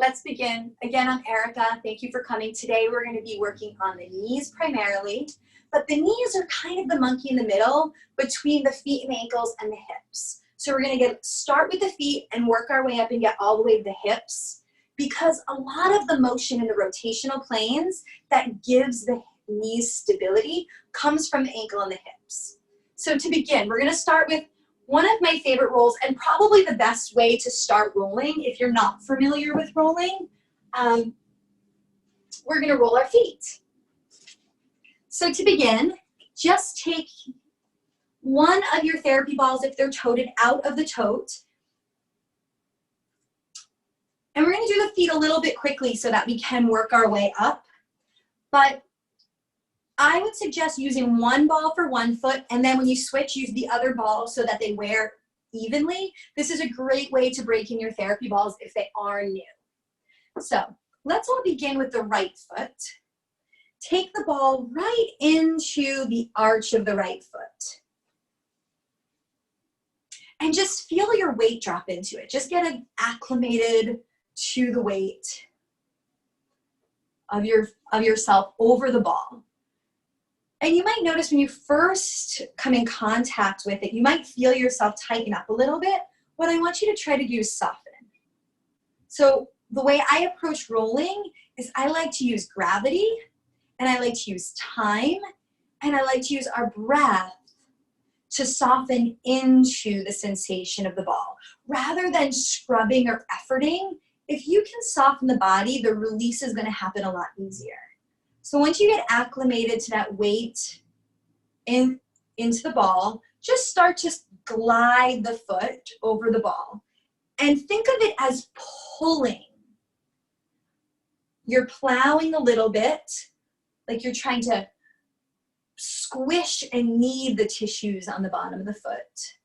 Let's begin. Again, I'm Erica. Thank you for coming. Today we're going to be working on the knees primarily, but the knees are kind of the monkey in the middle between the feet and ankles and the hips. So we're going to start with the feet and work our way up and get all the way to the hips, because a lot of the motion in the rotational planes that gives the knees stability comes from the ankle and the hips. So to begin, we're going to start with one of my favorite rolls, and probably the best way to start rolling if you're not familiar with rolling. We're going to roll our feet. So to begin, just take one of your therapy balls, if they're toted, out of the tote. And we're going to do the feet a little bit quickly so that we can work our way up. But I would suggest using one ball for one foot, and then when you switch, use the other ball so that they wear evenly. This is a great way to break in your therapy balls if they are new. So let's all begin with the right foot. Take the ball right into the arch of the right foot. And just feel your weight drop into it. Just get acclimated to the weight of yourself over the ball. And you might notice when you first come in contact with it, you might feel yourself tighten up a little bit. What I want you to try to do is soften. So the way I approach rolling is I like to use gravity, and I like to use time, and I like to use our breath to soften into the sensation of the ball. Rather than scrubbing or efforting, if you can soften the body, the release is going to happen a lot easier. So once you get acclimated to that weight into the ball, just start to glide the foot over the ball. And think of it as pulling. You're plowing a little bit, like you're trying to squish and knead the tissues on the bottom of the foot.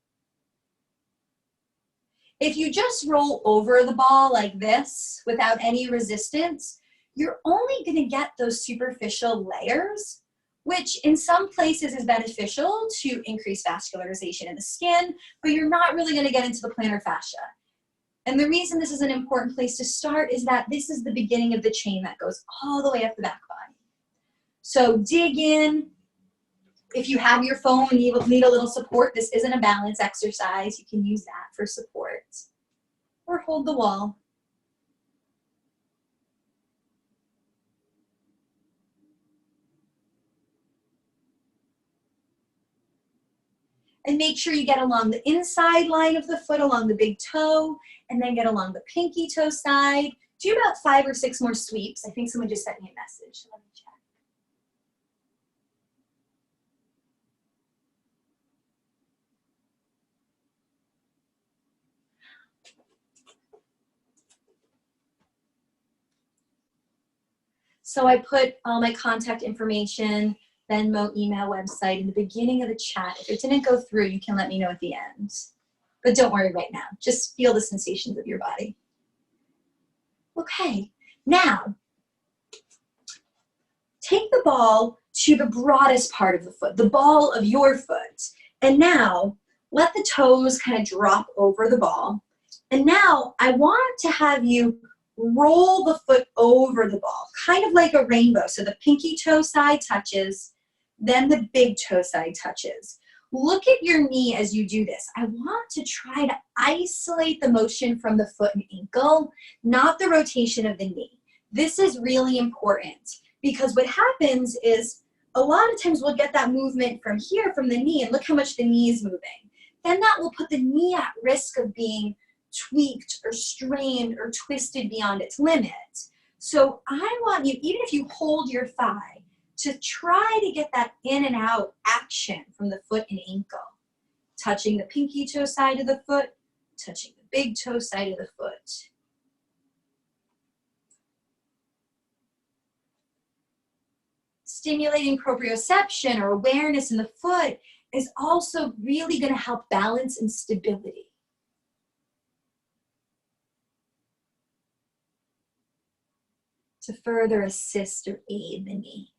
If you just roll over the ball like this without any resistance, you're only going to get those superficial layers, which in some places is beneficial to increase vascularization in the skin, but you're not really going to get into the plantar fascia. And the reason this is an important place to start is that this is the beginning of the chain that goes all the way up the back body. So dig in. If you have your phone and you need a little support, this isn't a balance exercise. You can use that for support. Or hold the wall. And make sure you get along the inside line of the foot, along the big toe, and then get along the pinky toe side. Do about 5 or 6 more sweeps. I think someone just sent me a message. Let me check. So I put all my contact information, Venmo, email, website in the beginning of the chat. If it didn't go through, you can let me know at the end. But don't worry right now. Just feel the sensations of your body. Okay, now take the ball to the broadest part of the foot, the ball of your foot. And now let the toes kind of drop over the ball. And now I want to have you roll the foot over the ball, kind of like a rainbow. So the pinky toe side touches, then the big toe side touches. Look at your knee as you do this. I want to try to isolate the motion from the foot and ankle, not the rotation of the knee. This is really important because what happens is a lot of times we'll get that movement from here, from the knee, and look how much the knee is moving. Then that will put the knee at risk of being tweaked or strained or twisted beyond its limit. So I want you, even if you hold your thigh, to try to get that in and out action from the foot and ankle. Touching the pinky toe side of the foot, touching the big toe side of the foot. Stimulating proprioception or awareness in the foot is also really going to help balance and stability. To further assist or aid the knee.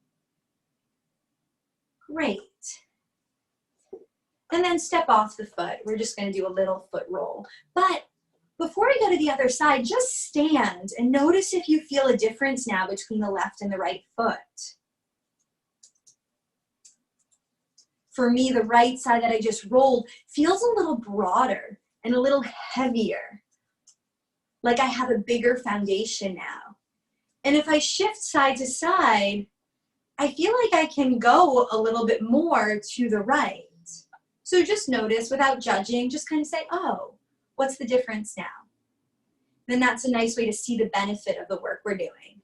Great. And then step off the foot. We're just going to do a little foot roll. But Before I go to the other side, just stand and notice if you feel a difference now between the left and the right foot. For me, the right side that I just rolled feels a little broader and a little heavier, like I have a bigger foundation now. And if I shift side to side, I feel like I can go a little bit more to the right. So just notice without judging, just kind of say, oh, what's the difference now? Then that's a nice way to see the benefit of the work we're doing.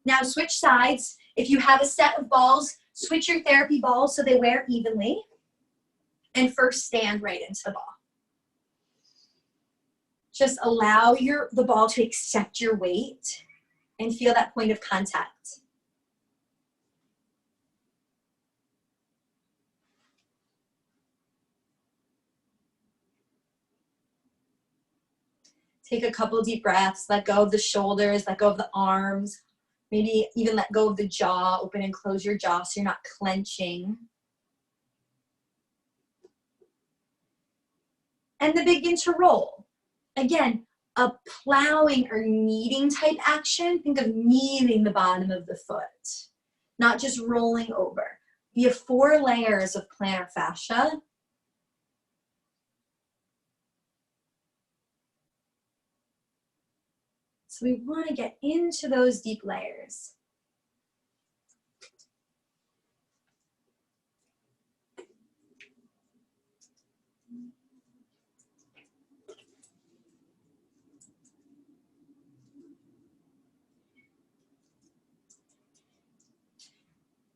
Now switch sides. If you have a set of balls, switch your therapy balls so they wear evenly. And first stand right into the ball. Just allow the ball to accept your weight and feel that point of contact. Take a couple deep breaths, let go of the shoulders, let go of the arms, maybe even let go of the jaw, open and close your jaw so you're not clenching. And then begin to roll. Again, a plowing or kneading type action. Think of kneading the bottom of the foot, not just rolling over. We have 4 layers of plantar fascia. So we want to get into those deep layers.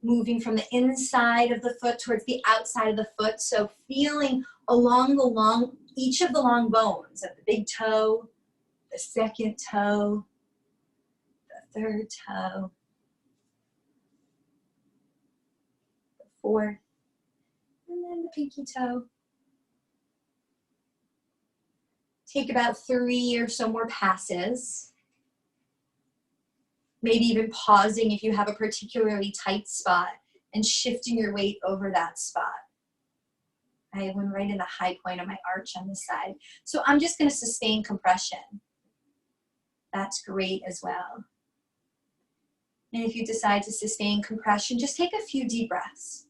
Moving from the inside of the foot towards the outside of the foot. So feeling along each of the long bones of the big toe, the second toe, the third toe, the fourth, and then the pinky toe. Take about 3 or so more passes. Maybe even pausing if you have a particularly tight spot and shifting your weight over that spot. I went right in the high point of my arch on this side. So I'm just going to sustain compression. That's great as well. And if you decide to sustain compression, just take a few deep breaths.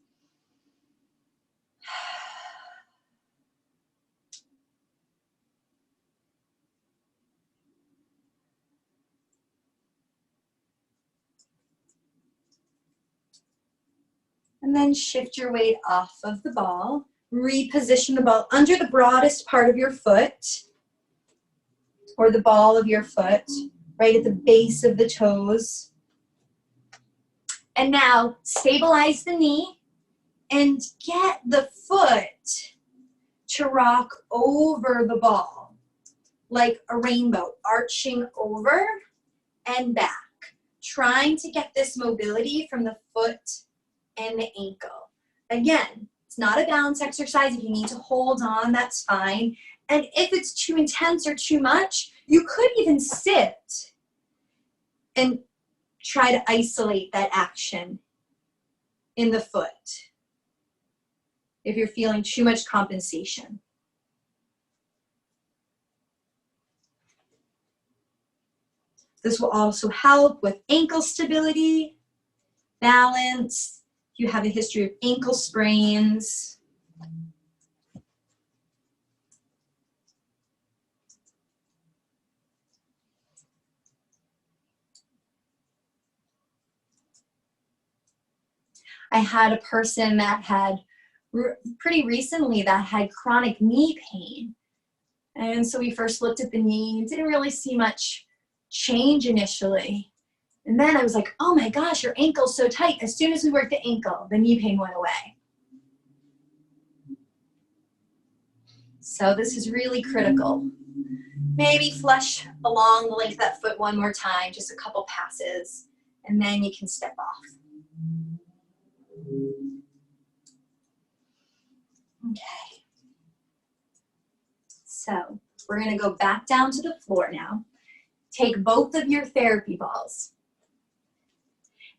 And then shift your weight off of the ball. Reposition the ball under the broadest part of your foot, or the ball of your foot, right at the base of the toes. And now stabilize the knee and get the foot to rock over the ball like a rainbow, arching over and back, trying to get this mobility from the foot and the ankle. Again, it's not a balance exercise. If you need to hold on, that's fine. And if it's too intense or too much, you could even sit and try to isolate that action in the foot if you're feeling too much compensation. This will also help with ankle stability, balance. If you have a history of ankle sprains. I had a person that had pretty recently that had chronic knee pain. And so we first looked at the knee, didn't really see much change initially. And then I was like, oh my gosh, your ankle's so tight. As soon as we worked the ankle, the knee pain went away. So this is really critical. Maybe flush along the length of that foot one more time, just a couple passes, and then you can step off. Okay. So we're going to go back down to the floor now. Take both of your therapy balls.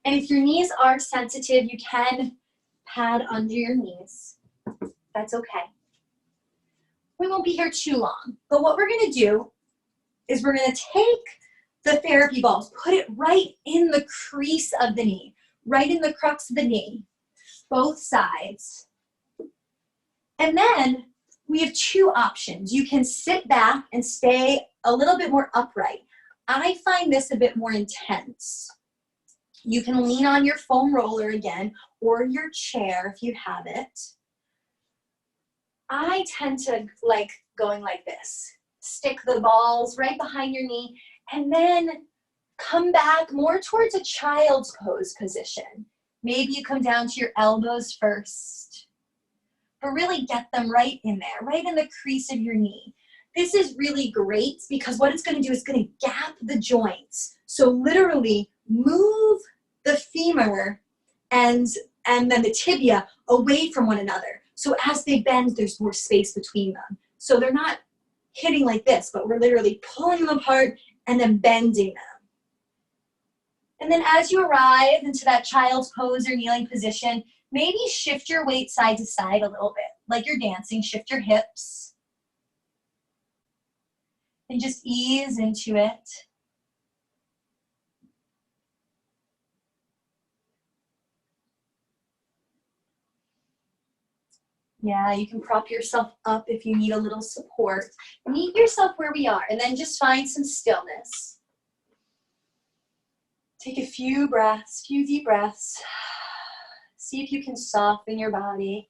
And if your knees are sensitive, you can pad under your knees. That's okay. We won't be here too long. But what we're gonna do is we're gonna take the therapy balls, put it right in the crease of the knee, right in the crux of the knee, both sides. And then we have two options. You can sit back and stay a little bit more upright. I find this a bit more intense. You can lean on your foam roller again, or your chair if you have it. I tend to like going like this. Stick the balls right behind your knee, and then come back more towards a child's pose position. Maybe you come down to your elbows first, but really get them right in there, right in the crease of your knee. This is really great because what it's going to do is going to gap the joints. So literally move the femur and then the tibia away from one another. So as they bend, there's more space between them. So they're not hitting like this, but we're literally pulling them apart and then bending them. And then as you arrive into that child's pose or kneeling position, maybe shift your weight side to side a little bit, like you're dancing. Shift your hips. And just ease into it. Yeah, you can prop yourself up if you need a little support. Meet yourself where we are, and then just find some stillness. Take a few breaths, few deep breaths. See if you can soften your body.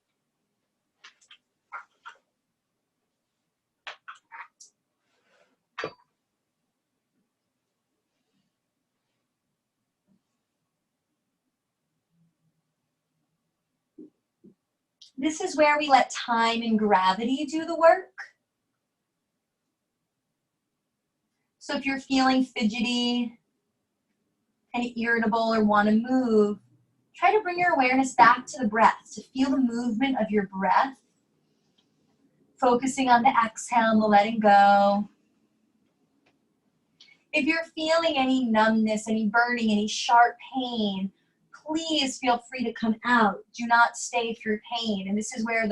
This is where we let time and gravity do the work. So if you're feeling fidgety, kind of irritable, or want to move, try to bring your awareness back to the breath, to feel the movement of your breath, focusing on the exhale and the letting go. If you're feeling any numbness, any burning, any sharp pain, please feel free to come out. Do not stay through pain. And this is where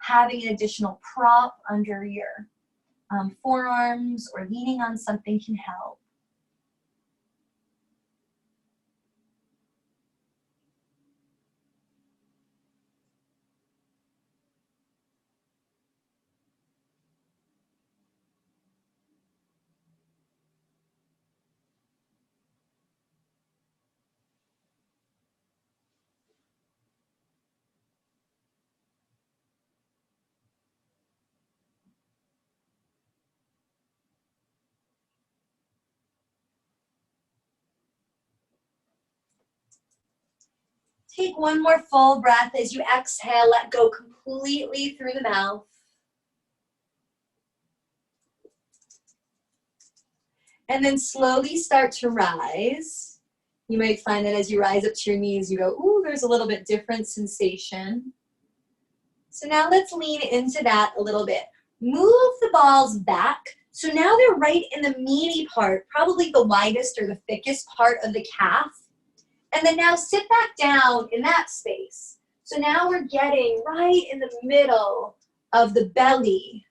having an additional prop under your forearms or leaning on something can help. Take one more full breath as you exhale. Let go completely through the mouth. And then slowly start to rise. You might find that as you rise up to your knees, you go, ooh, there's a little bit different sensation. So now let's lean into that a little bit. Move the balls back. So now they're right in the meaty part, probably the widest or the thickest part of the calf. And then now sit back down in that space. So now we're getting right in the middle of the belly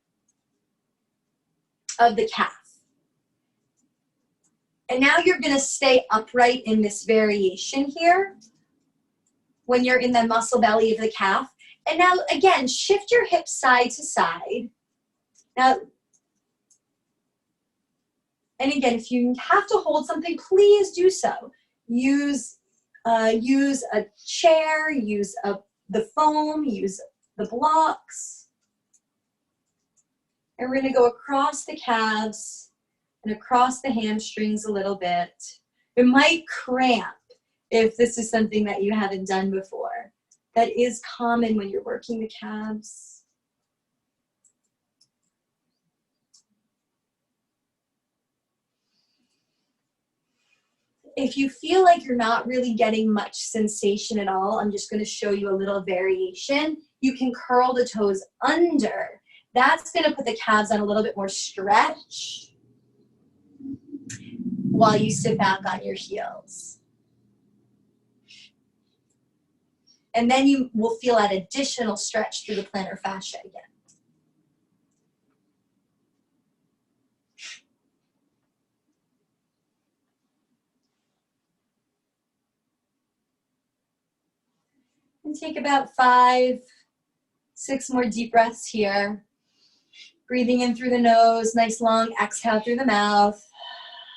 of the calf. And now you're going to stay upright in this variation here when you're in the muscle belly of the calf. And now, again, shift your hips side to side. Now, and again, if you have to hold something, please do so. Use a chair, use the foam, use the blocks. And we're going to go across the calves and across the hamstrings a little bit. It might cramp if this is something that you haven't done before. That is common when you're working the calves. If you feel like you're not really getting much sensation at all, I'm just going to show you a little variation. You can curl the toes under. That's going to put the calves on a little bit more stretch while you sit back on your heels. And then you will feel that additional stretch through the plantar fascia again. And take about 5, 6 more deep breaths here. Breathing in through the nose, nice long exhale through the mouth.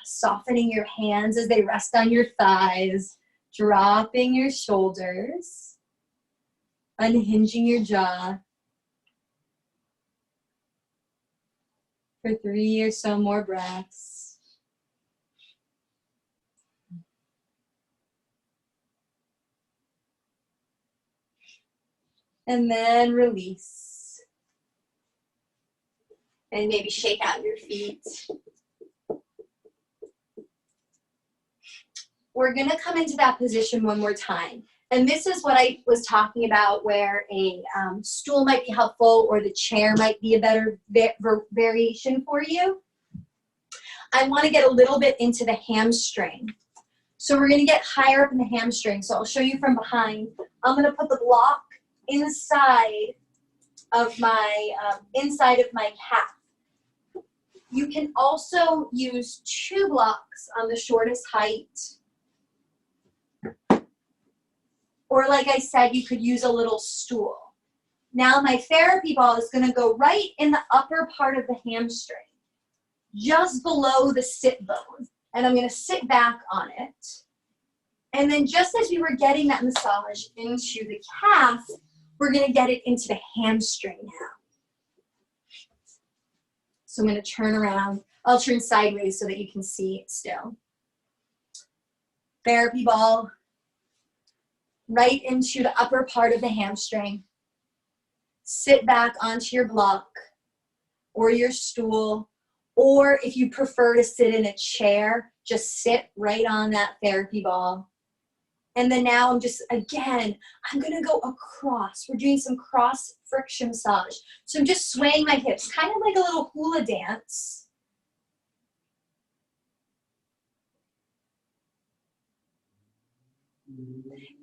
Softening your hands as they rest on your thighs. Dropping your shoulders. Unhinging your jaw. For 3 or so more breaths. And then release. And maybe shake out your feet. We're gonna come into that position one more time. And this is what I was talking about, where a stool might be helpful or the chair might be a better variation for you. I wanna get a little bit into the hamstring. So we're gonna get higher up in the hamstring. So I'll show you from behind. I'm gonna put the block inside of my calf. You can also use 2 blocks on the shortest height. Or like I said, you could use a little stool. Now my therapy ball is gonna go right in the upper part of the hamstring, just below the sit bone. And I'm gonna sit back on it. And then just as we were getting that massage into the calf, we're gonna get it into the hamstring now. So I'm gonna turn around. I'll turn sideways so that you can see it still. Therapy ball right into the upper part of the hamstring. Sit back onto your block or your stool, or if you prefer to sit in a chair, just sit right on that therapy ball. And then now I'm gonna go across. We're doing some cross friction massage. So I'm just swaying my hips, kind of like a little hula dance.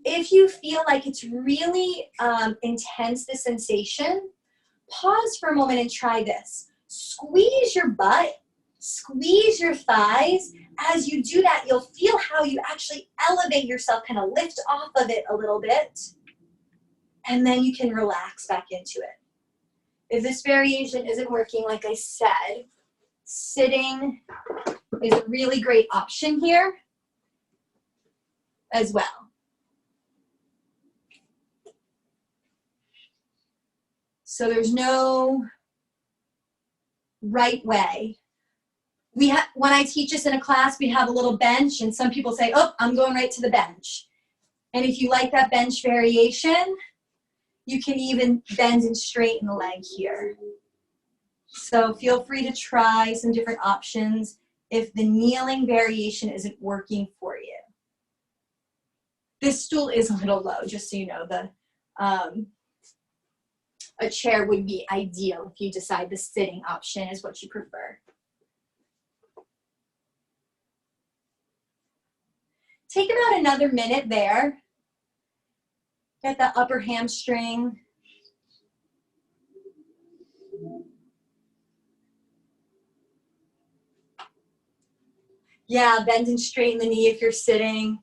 If you feel like it's really intense, the sensation, pause for a moment and try this. Squeeze your butt, squeeze your thighs. As you do that, you'll feel how you actually elevate yourself, kind of lift off of it a little bit, and then you can relax back into it. If this variation isn't working, like I said, sitting is a really great option here as well. So there's no right way. When I teach this in a class, we have a little bench, and some people say, oh, I'm going right to the bench. And if you like that bench variation, you can even bend and straighten the leg here. So feel free to try some different options if the kneeling variation isn't working for you. This stool is a little low, just so you know. A chair would be ideal if you decide the sitting option is what you prefer. Take about another minute there. Get the upper hamstring. Yeah, bend and straighten the knee if you're sitting.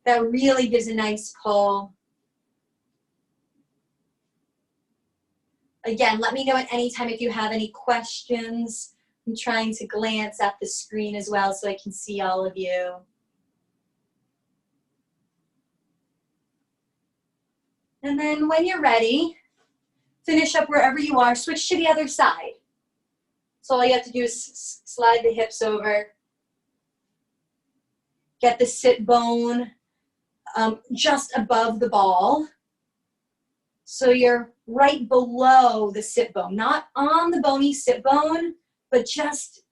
That really gives a nice pull. Again, let me know at any time if you have any questions. I'm trying to glance at the screen as well so I can see all of you. And then when you're ready, finish up wherever you are, switch to the other side. So all you have to do is slide the hips over. Get the sit bone just above the ball. So you're right below the sit bone, not on the bony sit bone, but just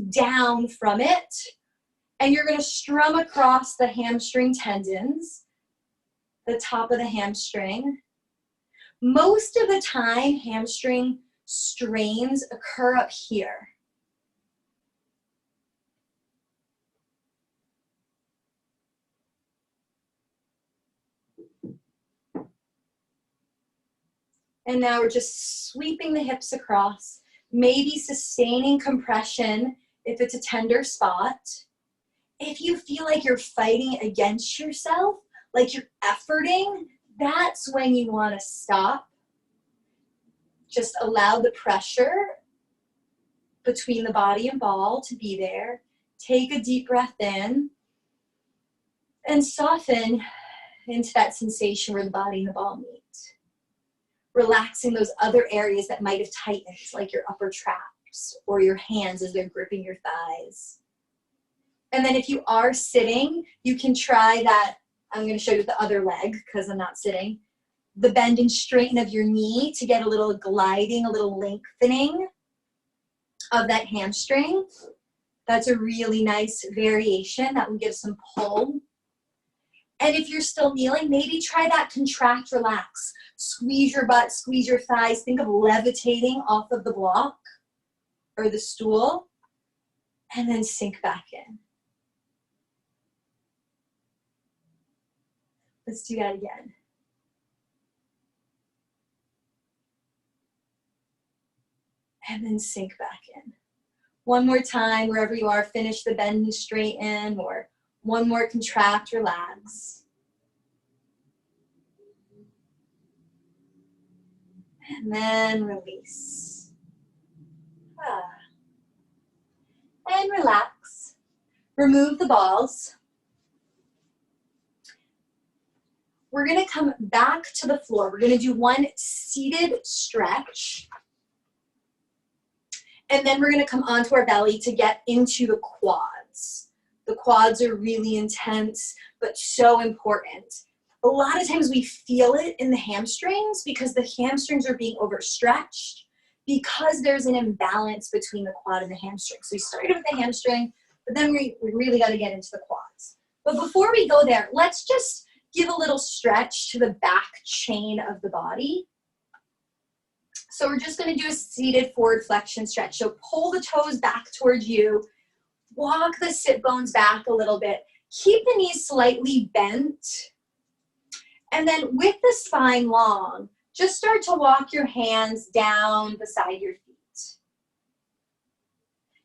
down from it. And you're gonna strum across the hamstring tendons, the top of the hamstring. Most of the time, hamstring strains occur up here. And now we're just sweeping the hips across, maybe sustaining compression if it's a tender spot. If you feel like you're fighting against yourself, like you're efforting, that's when you want to stop. Just allow the pressure between the body and ball to be there. Take a deep breath in and soften into that sensation where the body and the ball meet. Relaxing those other areas that might have tightened, like your upper traps or your hands as they're gripping your thighs. And then if you are sitting, you can try that. I'm going to show you the other leg because I'm not sitting. The bend and straighten of your knee to get a little gliding, a little lengthening of that hamstring. That's a really nice variation that will give some pull. And if you're still kneeling, maybe try that contract, relax. Squeeze your butt, squeeze your thighs. Think of levitating off of the block or the stool, and then sink back in. Let's do that again. And then sink back in. One more time, wherever you are, finish the bend and straighten, or one more contract, relax. And then release. And relax. Remove the balls. We're going to come back to the floor. We're going to do one seated stretch. And then we're going to come onto our belly to get into the quads. The quads are really intense, but so important. A lot of times we feel it in the hamstrings because the hamstrings are being overstretched because there's an imbalance between the quad and the hamstring. So we started with the hamstring, but then we really got to get into the quads. But before we go there, let's just give a little stretch to the back chain of the body. So we're just going to do a seated forward flexion stretch. So pull the toes back towards you. Walk the sit bones back a little bit. Keep the knees slightly bent. And then with the spine long, just start to walk your hands down beside your feet.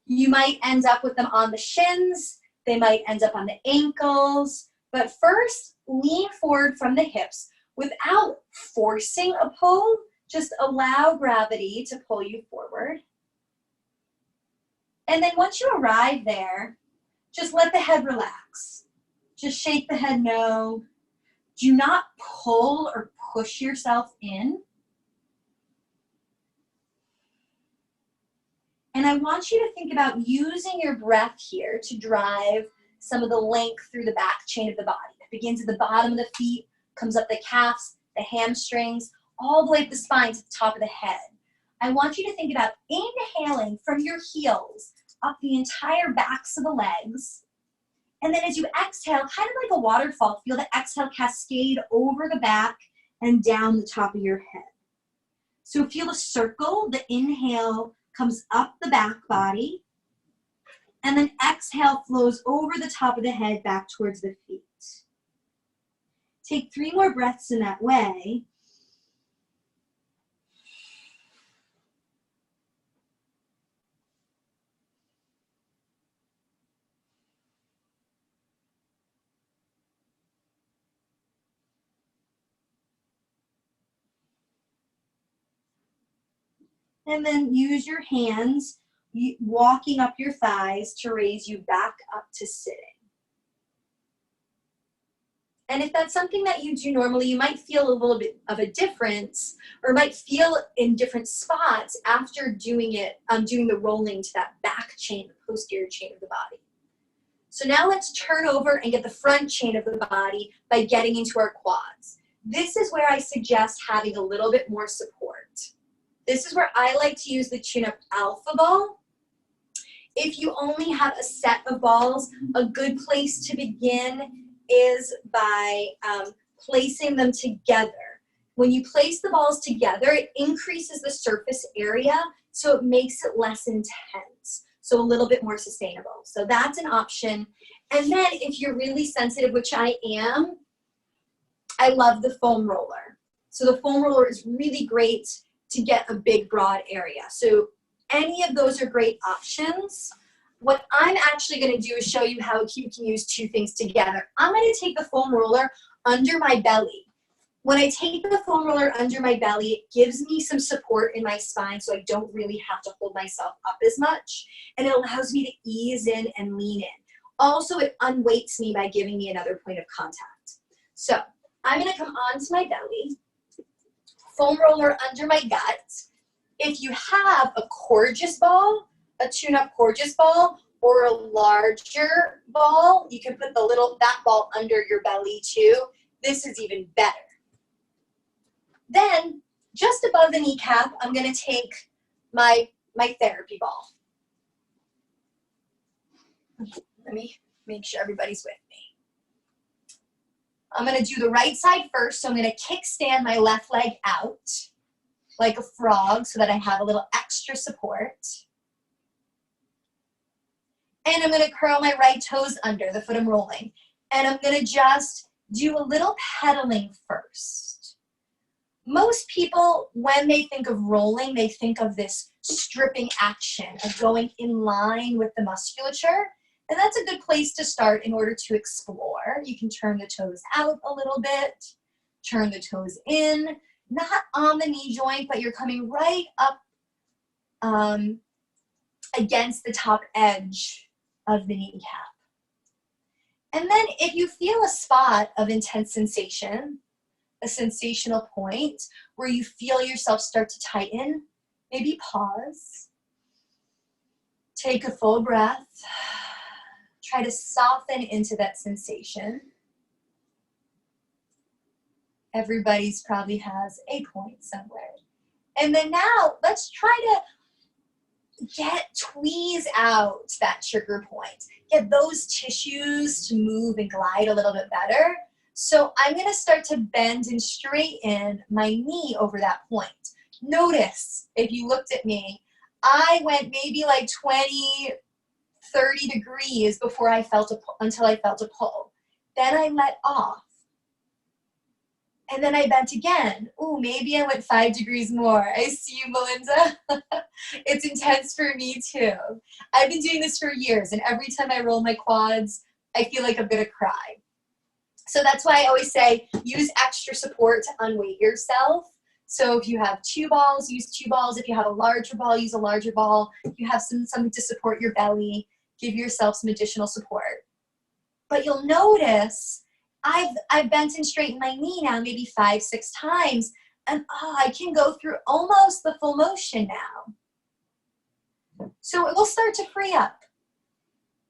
You might end up with them on the shins. They might end up on the ankles. But first, lean forward from the hips without forcing a pull. Just allow gravity to pull you forward. And then once you arrive there, just let the head relax. Just shake the head no. Do not pull or push yourself in. And I want you to think about using your breath here to drive some of the length through the back chain of the body. It begins at the bottom of the feet, comes up the calves, the hamstrings, all the way up the spine to the top of the head. I want you to think about inhaling from your heels up the entire backs of the legs. And then as you exhale, kind of like a waterfall, feel the exhale cascade over the back and down the top of your head. So feel a circle. The inhale comes up the back body. And then exhale flows over the top of the head back towards the feet. Take 3 more breaths in that way. And then use your hands, walking up your thighs to raise you back up to sitting. And if that's something that you do normally, you might feel a little bit of a difference or might feel in different spots after doing it, doing the rolling to that back chain, the posterior chain of the body. So now let's turn over and get the front chain of the body by getting into our quads. This is where I suggest having a little bit more support. This is where I like to use the tune-up alpha ball. If you only have a set of balls, a good place to begin is by placing them together. When you place the balls together, it increases the surface area, so it makes it less intense, so a little bit more sustainable. So that's an option. And then if you're really sensitive, which I am, I love the foam roller. So the foam roller is really great to get a big, broad area. So any of those are great options. What I'm actually going to do is show you how you can use 2 things together. I'm going to take the foam roller under my belly. When I take the foam roller under my belly, it gives me some support in my spine so I don't really have to hold myself up as much. And it allows me to ease in and lean in. Also, it unweights me by giving me another point of contact. So I'm gonna come onto my belly, foam roller under my gut. If you have a Coregeous ball, a tune-up Coregeous ball, or a larger ball, you can put that ball under your belly too. This is even better. Then, just above the kneecap, I'm gonna take my therapy ball. Let me make sure everybody's with me. I'm gonna do the right side first, so I'm gonna kickstand my left leg out like a frog so that I have a little extra support. And I'm gonna curl my right toes under the foot I'm rolling. And I'm gonna just do a little pedaling first. Most people, when they think of rolling, they think of this stripping action of going in line with the musculature. And that's a good place to start in order to explore. You can turn the toes out a little bit, turn the toes in, not on the knee joint, but you're coming right up against the top edge of the kneecap. And then if you feel a spot of intense sensation, a sensational point where you feel yourself start to tighten, maybe pause, take a full breath, try to soften into that sensation. Everybody's probably has a point somewhere. And then now let's try to tweeze out that trigger point. Get those tissues to move and glide a little bit better. So I'm gonna start to bend and straighten my knee over that point. Notice, if you looked at me, I went maybe like 20, 30 degrees before until I felt a pull. Then I let off. And then I bent again. Ooh, maybe I went 5 degrees more. I see you, Melinda. It's intense for me too. I've been doing this for years, and every time I roll my quads, I feel like I'm gonna cry. So that's why I always say, use extra support to unweight yourself. So if you have 2 balls, use 2 balls. If you have a larger ball, use a larger ball. If you have something to support your belly, give yourself some additional support. But you'll notice I've bent and straightened my knee now maybe 5, 6 times, and I can go through almost the full motion now. So it will start to free up.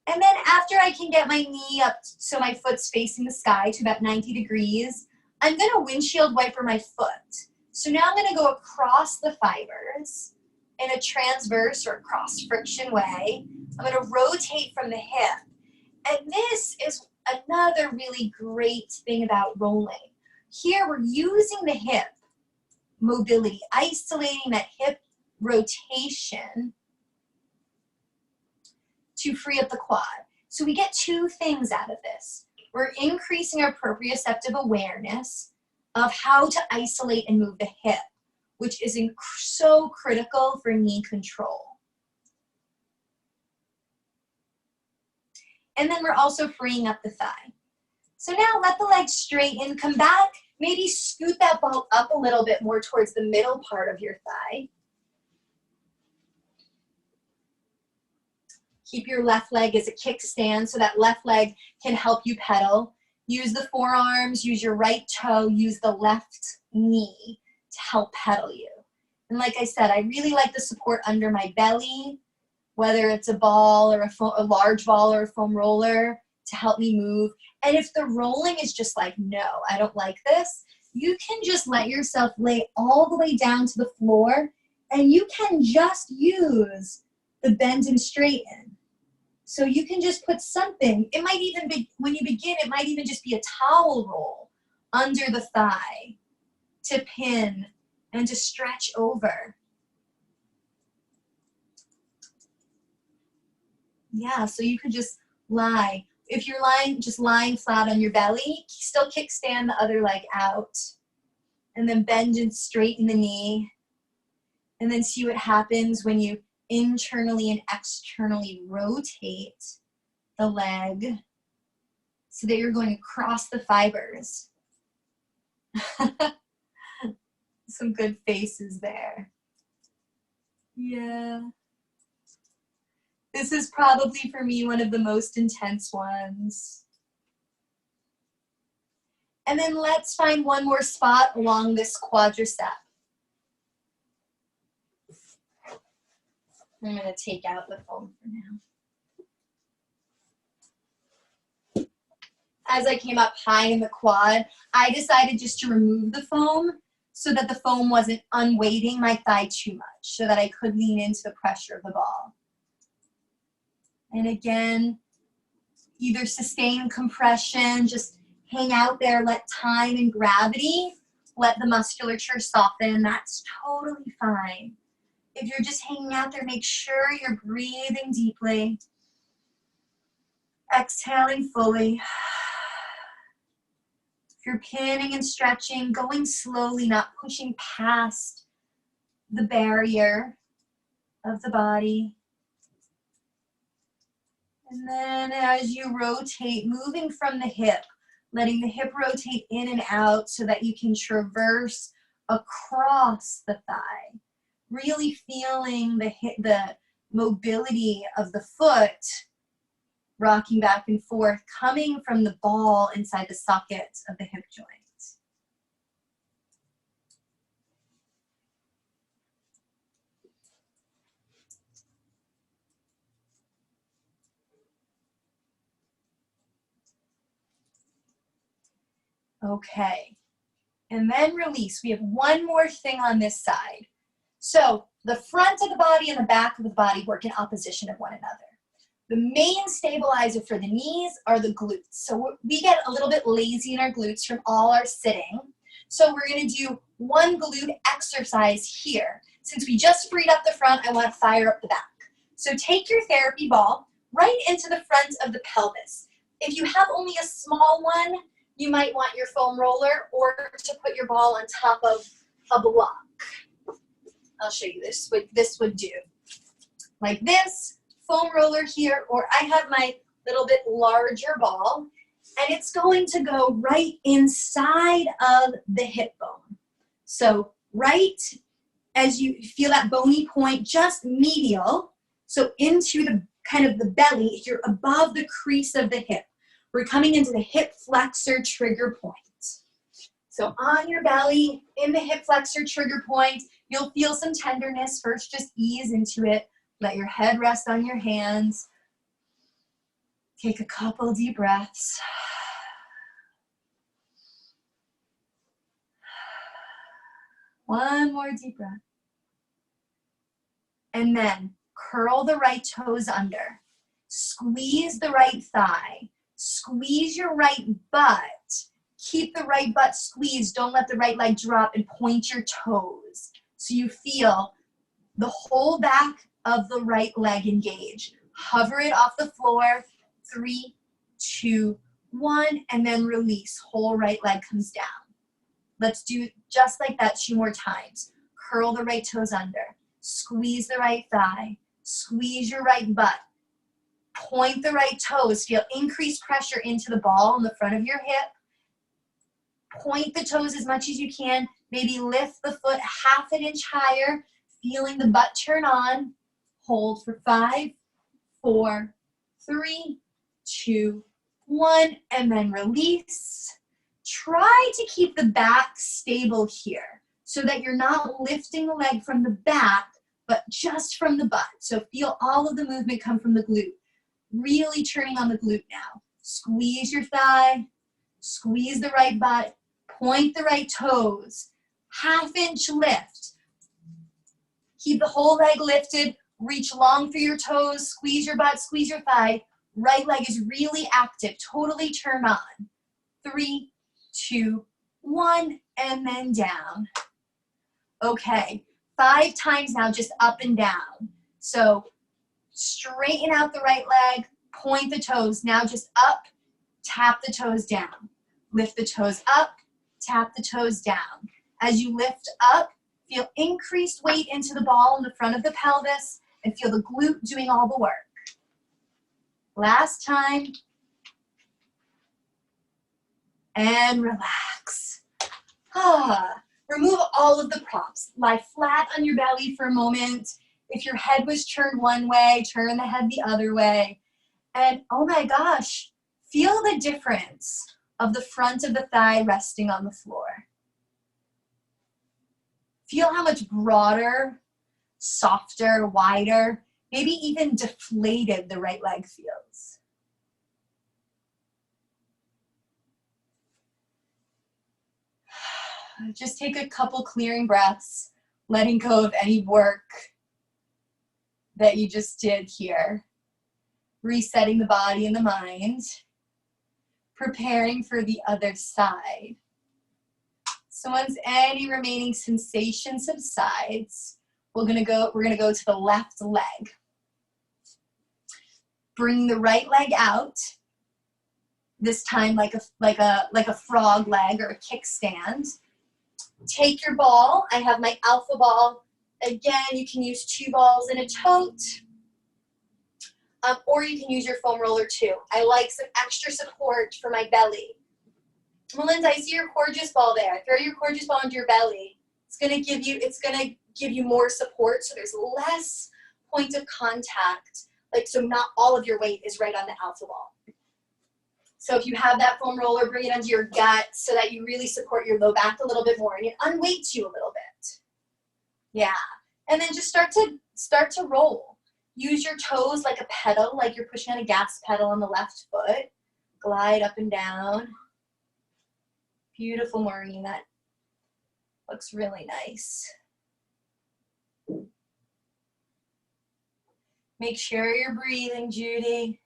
And then after I can get my knee up so my foot's facing the sky to about 90 degrees, I'm gonna windshield wiper my foot. So now I'm gonna go across the fibers in a transverse or cross friction way. I'm gonna rotate from the hip. And this is another really great thing about rolling. Here we're using the hip mobility, isolating that hip rotation to free up the quad. So we get 2 things out of this. We're increasing our proprioceptive awareness of how to isolate and move the hip, which is so critical for knee control. And then we're also freeing up the thigh. So now let the legs straighten, come back, maybe scoot that ball up a little bit more towards the middle part of your thigh. Keep your left leg as a kickstand so that left leg can help you pedal. Use the forearms, use your right toe, use the left knee to help pedal you. And like I said, I really like the support under my belly, whether it's a ball or a large ball or a foam roller to help me move. And if the rolling is just like, no, I don't like this, you can just let yourself lay all the way down to the floor, and you can just use the bend and straighten. So you can just put something, it might even be, when you begin, it might even just be a towel roll under the thigh to pin and to stretch over. Yeah, so you could just lie. If you're just lying flat on your belly, still kickstand the other leg out. And then bend and straighten the knee. And then see what happens when you internally and externally rotate the leg so that you're going across the fibers. Some good faces there. Yeah. This is probably for me one of the most intense ones. And then let's find one more spot along this quadricep. I'm going to take out the foam for now. As I came up high in the quad, I decided just to remove the foam so that the foam wasn't unweighting my thigh too much, so that I could lean into the pressure of the ball. And again, either sustain compression, just hang out there, let time and gravity, let the musculature soften. That's totally fine. If you're just hanging out there, make sure you're breathing deeply, exhaling fully. If you're pinning and stretching, going slowly, not pushing past the barrier of the body. And then as you rotate, moving from the hip, letting the hip rotate in and out so that you can traverse across the thigh. Really feeling the mobility of the foot rocking back and forth, coming from the ball inside the socket of the hip joint. Okay, and then release. We have one more thing on this side. So the front of the body and the back of the body work in opposition of one another. The main stabilizer for the knees are the glutes. So we get a little bit lazy in our glutes from all our sitting. So we're gonna do one glute exercise here. Since we just freed up the front, I wanna fire up the back. So take your therapy ball right into the front of the pelvis. If you have only a small one, you might want your foam roller or to put your ball on top of a block. I'll show you this, what this would do. Like this, foam roller here, or I have my little bit larger ball, and it's going to go right inside of the hip bone. So right as you feel that bony point, just medial, so into the kind of the belly, you're above the crease of the hip. We're coming into the hip flexor trigger point. So on your belly, in the hip flexor trigger point, you'll feel some tenderness. First, just ease into it. Let your head rest on your hands. Take a couple deep breaths. One more deep breath. And then curl the right toes under. Squeeze the right thigh. Squeeze your right butt. Keep the right butt squeezed. Don't let the right leg drop, and point your toes. So you feel the whole back of the right leg engage. Hover it off the floor. 3, 2, 1, and then release. Whole right leg comes down. Let's do just like that 2 more times. Curl the right toes under. Squeeze the right thigh. Squeeze your right butt. Point the right toes. Feel increased pressure into the ball in the front of your hip. Point the toes as much as you can. Maybe lift the foot half an inch higher, feeling the butt turn on. Hold for 5, 4, 3, 2, 1, and then release. Try to keep the back stable here so that you're not lifting the leg from the back, but just from the butt. So feel all of the movement come from the glute. Really turning on the glute now. Squeeze your thigh, squeeze the right butt, point the right toes, half-inch lift. Keep the whole leg lifted, reach long through your toes, squeeze your butt, squeeze your thigh. Right leg is really active, totally turn on. 3, 2, 1, and then down. Okay, 5 times now, just up and down. So straighten out the right leg, point the toes. Now just up, tap the toes down. Lift the toes up, tap the toes down. As you lift up, feel increased weight into the ball in the front of the pelvis and feel the glute doing all the work. Last time. And relax. Remove all of the props. Lie flat on your belly for a moment. If your head was turned one way, turn the head the other way. And oh my gosh, feel the difference of the front of the thigh resting on the floor. Feel how much broader, softer, wider, maybe even deflated the right leg feels. Just take a couple clearing breaths, letting go of any work that you just did here. Resetting the body and the mind, preparing for the other side. So once any remaining sensation subsides, we're gonna go to the left leg. Bring the right leg out, this time like a frog leg or a kickstand. Take your ball. I have my alpha ball. Again, you can use 2 balls in a tote, or you can use your foam roller too. I like some extra support for my belly. Melinda, I see your Coregeous ball there. Throw your Coregeous ball into your belly. It's gonna give you more support, so there's less point of contact. So not all of your weight is right on the alpha ball. So if you have that foam roller, bring it under your gut so that you really support your low back a little bit more and it unweights you a little bit. Yeah. And then just start to roll. Use your toes like a pedal, like you're pushing on a gas pedal on the left foot. Glide up and down. Beautiful, Maureen. That looks really nice. Make sure you're breathing, Judy.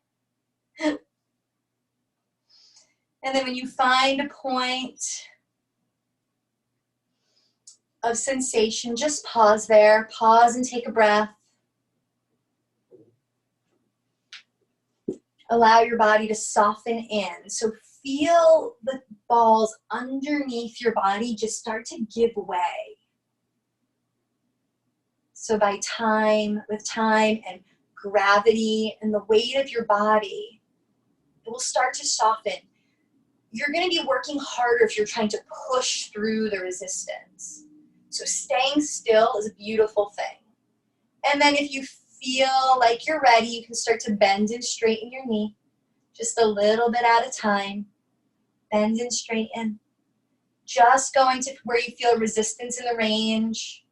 And then when you find a point of sensation, just pause there. Pause and take a breath. Allow your body to soften in. So feel the balls underneath your body just start to give way. So with time and gravity and the weight of your body, it will start to soften. You're going to be working harder if you're trying to push through the resistance. So staying still is a beautiful thing. And then if you feel like you're ready, you can start to bend and straighten your knee, just a little bit at a time. Bend and straighten. Just going to where you feel resistance in the range.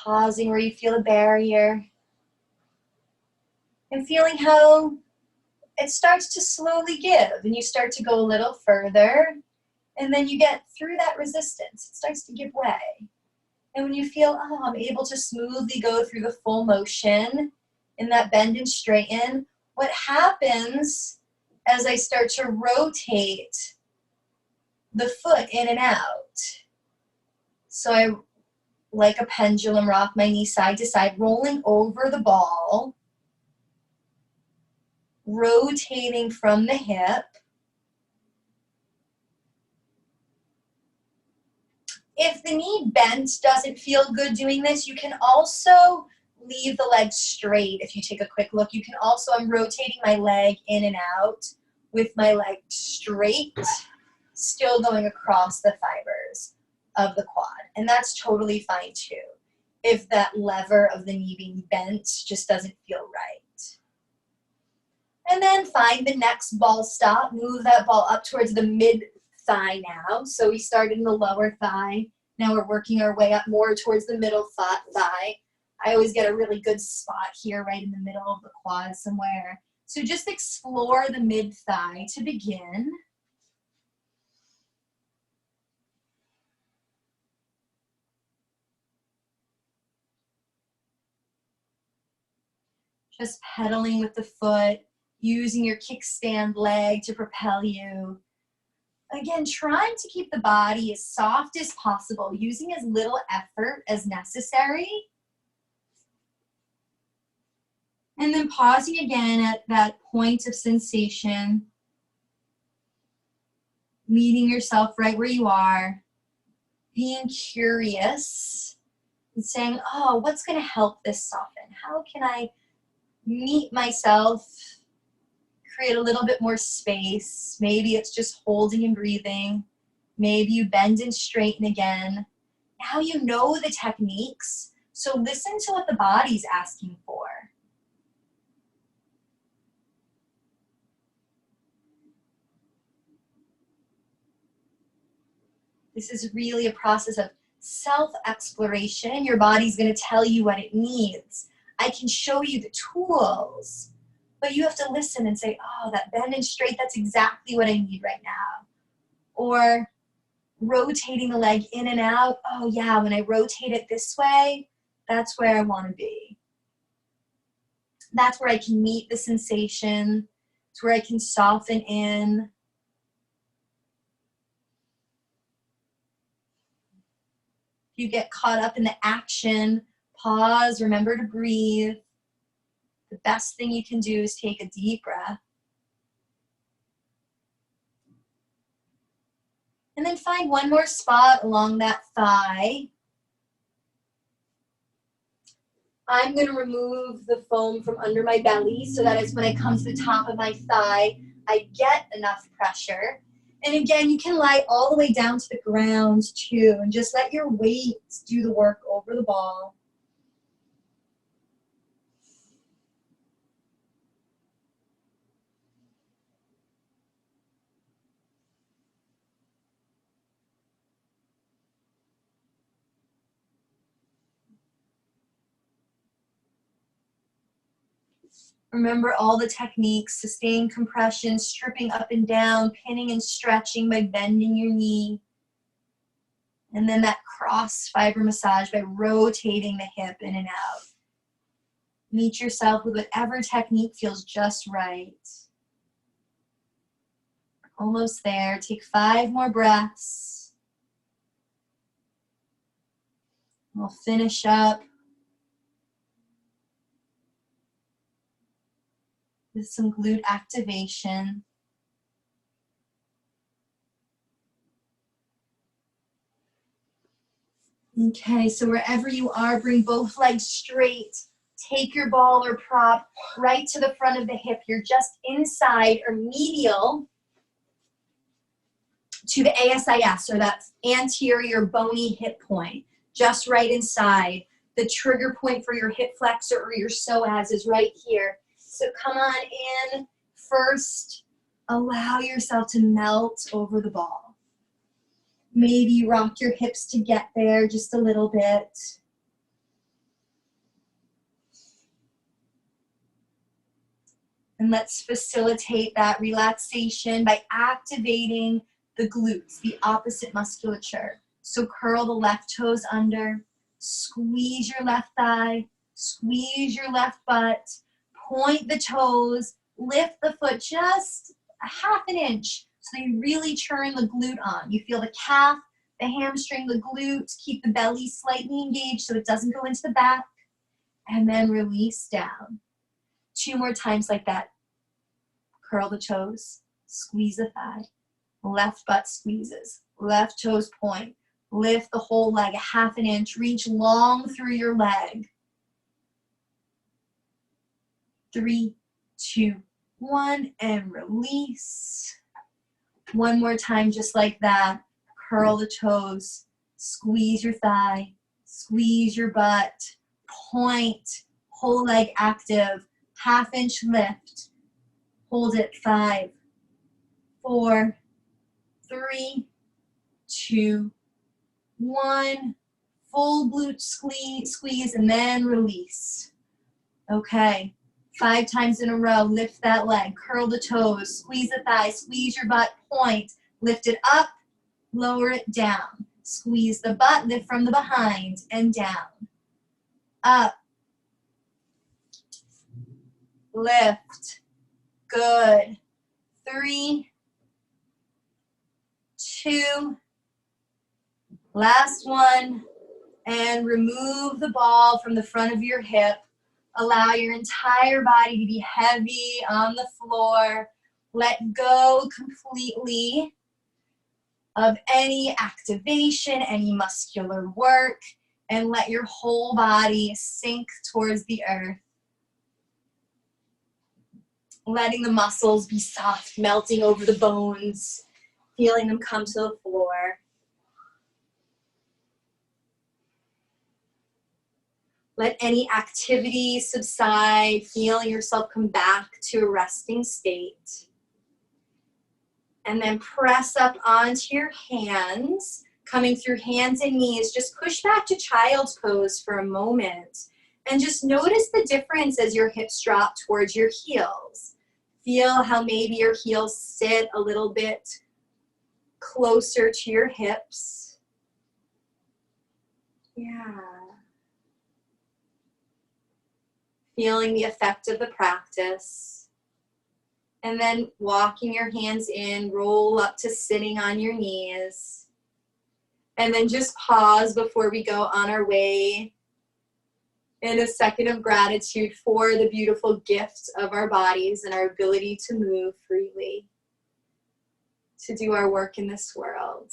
Pausing where you feel a barrier. And feeling how it starts to slowly give and you start to go a little further and then you get through that resistance. It starts to give way. And when you feel, oh, I'm able to smoothly go through the full motion in that bend and straighten, what happens as I start to rotate the foot in and out? So I, like a pendulum, rock my knee side to side, rolling over the ball, rotating from the hip. If the knee bent doesn't feel good doing this, you can also leave the leg straight. If you take a quick look, you can also, I'm rotating my leg in and out with my leg straight, still going across the fibers of the quad. And that's totally fine too, if that lever of the knee being bent just doesn't feel right. And then find the next ball stop. Move that ball up towards the mid-thigh now. So we started in the lower thigh. Now we're working our way up more towards the middle thigh. I always get a really good spot here, right in the middle of the quad somewhere. So just explore the mid-thigh to begin. Just pedaling with the foot, using your kickstand leg to propel you. Again, trying to keep the body as soft as possible, using as little effort as necessary. And then pausing again at that point of sensation, meeting yourself right where you are, being curious and saying, oh, what's going to help this soften? How can I meet myself, create a little bit more space. Maybe it's just holding and breathing. Maybe you bend and straighten again. Now you know the techniques, so listen to what the body's asking for. This is really a process of self-exploration. Your body's going to tell you what it needs. I can show you the tools, but you have to listen and say, oh, that bend and straight, that's exactly what I need right now. Or rotating the leg in and out. Oh yeah, when I rotate it this way, that's where I want to be. That's where I can meet the sensation. It's where I can soften in. If you get caught up in the action, pause, remember to breathe. The best thing you can do is take a deep breath. And then find one more spot along that thigh. I'm going to remove the foam from under my belly so that is when I come to the top of my thigh, I get enough pressure. And again, you can lie all the way down to the ground too, and just let your weight do the work over the ball. Remember all the techniques: sustained compression, stripping up and down, pinning and stretching by bending your knee. And then that cross fiber massage by rotating the hip in and out. Meet yourself with whatever technique feels just right. Almost there. Take 5 more breaths. We'll finish up with some glute activation. Okay, so wherever you are, bring both legs straight. Take your ball or prop right to the front of the hip. You're just inside or medial to the ASIS, or that anterior bony hip point, just right inside. The trigger point for your hip flexor or your psoas is right here. So come on in. First, allow yourself to melt over the ball. Maybe rock your hips to get there just a little bit. And let's facilitate that relaxation by activating the glutes, the opposite musculature. So curl the left toes under, squeeze your left thigh, squeeze your left butt, point the toes, lift the foot just a ½ inch so you really turn the glute on. You feel the calf, the hamstring, the glute, keep the belly slightly engaged so it doesn't go into the back, and then release down. 2 more times like that. Curl the toes, squeeze the thigh, left butt squeezes, left toes point, lift the whole leg a ½ inch, reach long through your leg. 3, 2, 1, and release. 1 more time just like that. Curl the toes, squeeze your thigh, squeeze your butt, point, whole leg active, ½ inch lift. Hold it. 5, 4, 3, 2, 1. Full glute squeeze and then release. Okay. 5 times in a row. Lift that leg. Curl the toes. Squeeze the thigh. Squeeze your butt. Point. Lift it up. Lower it down. Squeeze the butt. Lift from the behind and down. Up. Lift. Good. 3, 2, last one, and remove the ball from the front of your hip. Allow your entire body to be heavy on the floor. Let go completely of any activation, any muscular work, and let your whole body sink towards the earth. letting the muscles be soft, melting over the bones, feeling them come to the floor. Let any activity subside, feeling yourself come back to a resting state. And then press up onto your hands, coming through hands and knees. Just push back to child's pose for a moment. And just notice the difference as your hips drop towards your heels. Feel how maybe your heels sit a little bit closer to your hips. Yeah. Feeling the effect of the practice. And then walking your hands in, roll up to sitting on your knees. And then just pause before we go on our way in a second of gratitude for the beautiful gift of our bodies and our ability to move freely, to do our work in this world.